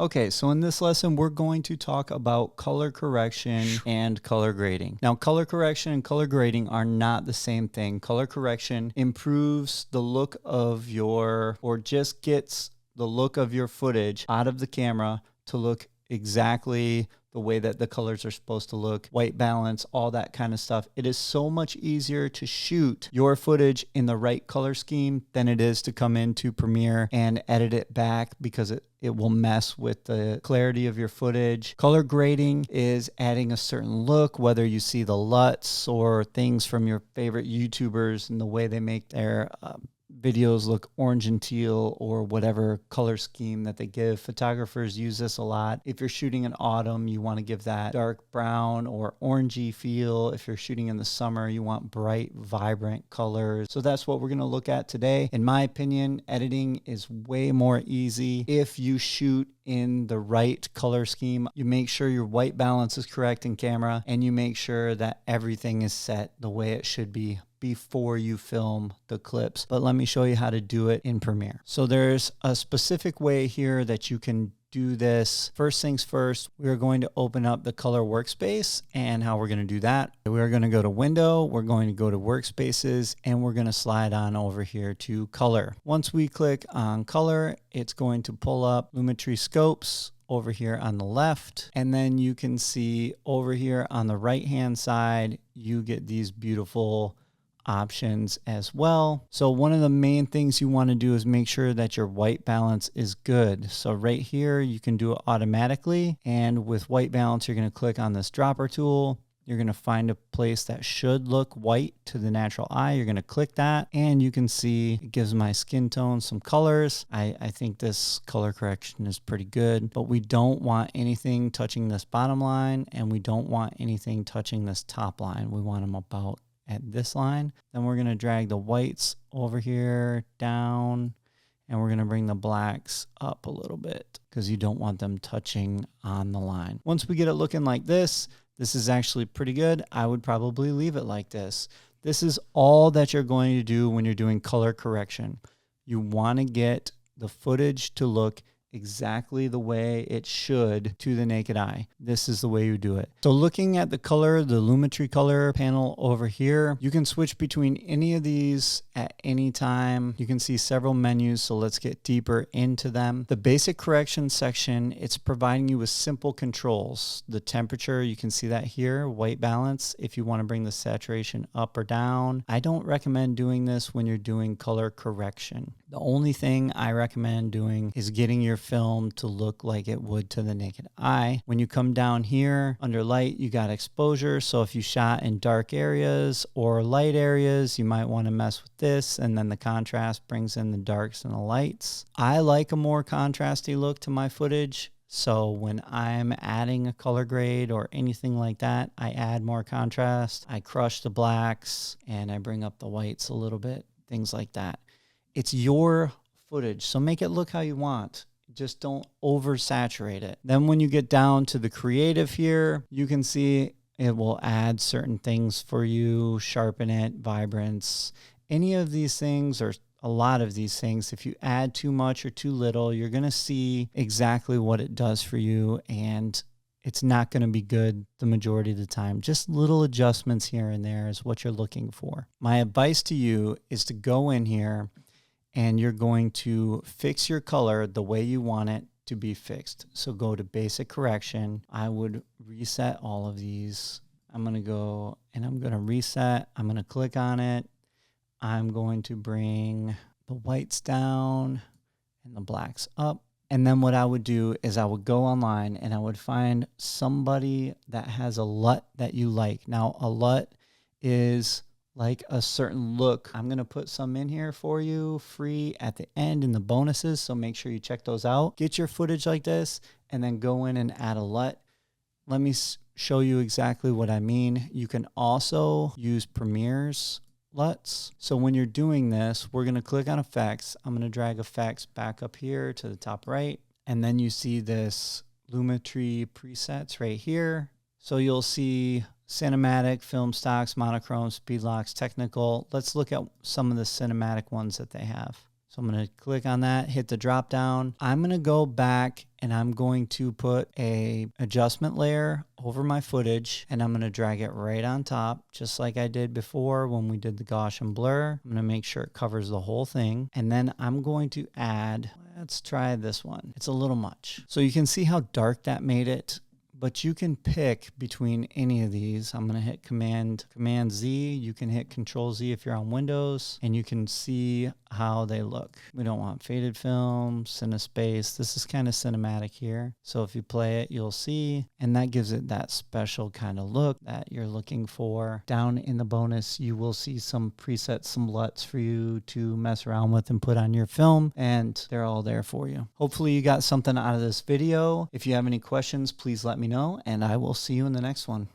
Okay, so in this lesson, we're going to talk about color correction and color grading. Now, color correction and color grading are not the same thing. Color correction improves the look of or just gets the look of your footage out of the camera to look exactly the way that the colors are supposed to look, white balance, all that kind of stuff. It is so much easier to shoot your footage in the right color scheme than it is to come into Premiere and edit it back, because it will mess with the clarity of your footage. Color grading is adding a certain look, whether you see the LUTs or things from your favorite YouTubers and the way they make their videos look orange and teal, or whatever color scheme that they give. Photographers use this a lot. If you're shooting in autumn, you want to give that dark brown or orangey feel. If you're shooting in the summer, you want bright, vibrant colors. So that's what we're going to look at today. In my opinion, editing is way more easy if you shoot in the right color scheme. You make sure your white balance is correct in camera, and you make sure that everything is set the way it should be before you film the clips. But let me show you how to do it in Premiere. So there's a specific way here that you can do this. First things first, we're going to open up the color workspace, and how we're going to do that. We're going to go to Window, we're going to go to Workspaces, and we're going to slide on over here to Color. Once we click on Color, it's going to pull up Lumetri Scopes over here on the left, and then you can see over here on the right hand side, you get these beautiful options as well. So one of the main things you want to do is make sure that your white balance is good. So right here, you can do it automatically. And with white balance, you're going to click on this dropper tool. You're going to find a place that should look white to the natural eye. You're going to click that, and you can see it gives my skin tone some colors. I think this color correction is pretty good, but we don't want anything touching this bottom line, and we don't want anything touching this top line. We want them about at this line. Then we're going to drag the whites over here down, and we're going to bring the blacks up a little bit because you don't want them touching on the line. Once we get it looking like this is actually pretty good. I would probably leave it like this. This is all that you're going to do when you're doing color correction. You want to get the footage to look exactly the way it should to the naked eye. This is the way you do it. So looking at the color, the Lumetri color panel over here, you can switch between any of these at any time. You can see several menus, so let's get deeper into them. The basic correction section, it's providing you with simple controls. The temperature, you can see that here, white balance, if you want to bring the saturation up or down. I don't recommend doing this when you're doing color correction. The only thing I recommend doing is getting your film to look like it would to the naked eye. When you come down here under light, you got exposure. So if you shot in dark areas or light areas, you might want to mess with this, and then the contrast brings in the darks and the lights. I like a more contrasty look to my footage. So when I'm adding a color grade or anything like that, I add more contrast. I crush the blacks and I bring up the whites a little bit, things like that. It's your footage, so make it look how you want. Just don't oversaturate it. Then when you get down to the creative here, you can see it will add certain things for you, sharpen it, vibrance. Any of these things, or a lot of these things, if you add too much or too little, you're going to see exactly what it does for you, and it's not going to be good the majority of the time. Just little adjustments here and there is what you're looking for. My advice to you is to go in here and you're going to fix your color the way you want it to be fixed. So go to basic correction. I would reset all of these. I'm going to go and I'm going to reset. I'm going to click on it. I'm going to bring the whites down and the blacks up. And then what I would do is I would go online and I would find somebody that has a LUT that you like. Now, a LUT is like a certain look. I'm going to put some in here for you free at the end in the bonuses, so make sure you check those out. Get your footage like this and then go in and add a LUT. Let me show you exactly what I mean. You can also use Premiere's LUTs. So when you're doing this, we're going to click on Effects. I'm going to drag Effects back up here to the top right, and then you see this Lumetri presets right here. So you'll see cinematic, film stocks, monochrome, speed locks, technical. Let's look at some of the cinematic ones that they have. So I'm going to click on that, hit the drop down. I'm going to go back and I'm going to put a adjustment layer over my footage, and I'm going to drag it right on top, just like I did before when we did the Gaussian blur. I'm going to make sure it covers the whole thing. And then I'm going to add, let's try this one. It's a little much. So you can see how dark that made it. But you can pick between any of these. I'm going to hit Command Z. You can hit Control Z if you're on Windows, and you can see how they look. We don't want faded film, CineSpace. This is kind of cinematic here. So if you play it, you'll see, and that gives it that special kind of look that you're looking for. Down in the bonus, you will see some presets, some LUTs for you to mess around with and put on your film, and they're all there for you. Hopefully you got something out of this video. If you have any questions, please let me know, and I will see you in the next one.